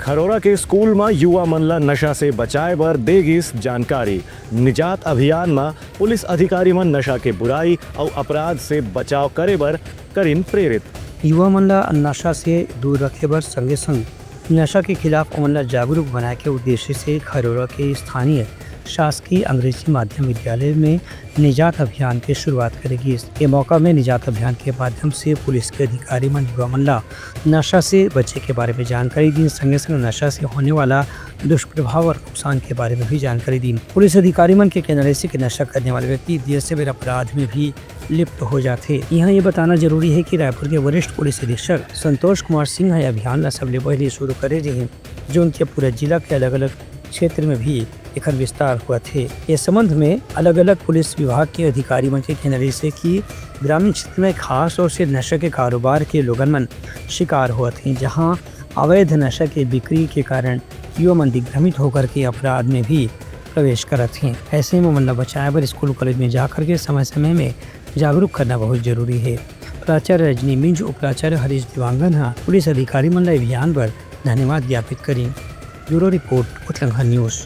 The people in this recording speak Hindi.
खरोरा के स्कूल में युवा मन ला नशा से बचाए बर देगिस जानकारी। निजात अभियान में पुलिस अधिकारी मन नशा के बुराई और अपराध से बचाव करे बर करीन प्रेरित। युवा मन ला नशा से दूर रखे बर संगे संग नशा के खिलाफ मन ला जागरूक बनाए के उद्देश्य से खरोरा के स्थानीय शासकीय अंग्रेजी माध्यम विद्यालय में निजात अभियान की शुरुआत करेगी। इस मौका में निजात अभियान के माध्यम से पुलिस के अधिकारी मन युवा मन ला नशा से बचे के बारे में जानकारी दी, संगे संग नशा से होने वाला दुष्प्रभाव और नुकसान के बारे में भी जानकारी दी। पुलिस अधिकारी मन के कहना है कि नशा करने वाले व्यक्ति देर से बेर अपराध में भी लिप्त हो जाते। यहाँ ये बताना जरूरी है कि रायपुर के वरिष्ठ पुलिस अधीक्षक संतोष कुमार सिंह यह अभियान सबले पहले शुरू करे रहे, जो उनके पूरे जिला के अलग अलग क्षेत्र में भी एक विस्तार हुआ थे। इस संबंध में अलग अलग पुलिस विभाग के अधिकारी मन के कहने से कि ग्रामीण क्षेत्र में खास तौर से नशा के कारोबार के लोगन मन शिकार हुआ थे, जहां अवैध नशा के बिक्री के कारण युवा मन दिग्भ्रमित होकर के अपराध में भी प्रवेश करते हैं। ऐसे में मन बचाए बर स्कूल कॉलेज में जाकर के समय समय में जागरूक करना बहुत जरूरी है। प्राचार्य रजनी मिंज, उपराचार्य हरीश दिवांगन पुलिस अधिकारी मन अभियान पर धन्यवाद ज्ञापित करें। Bureau report Uttarakhand news.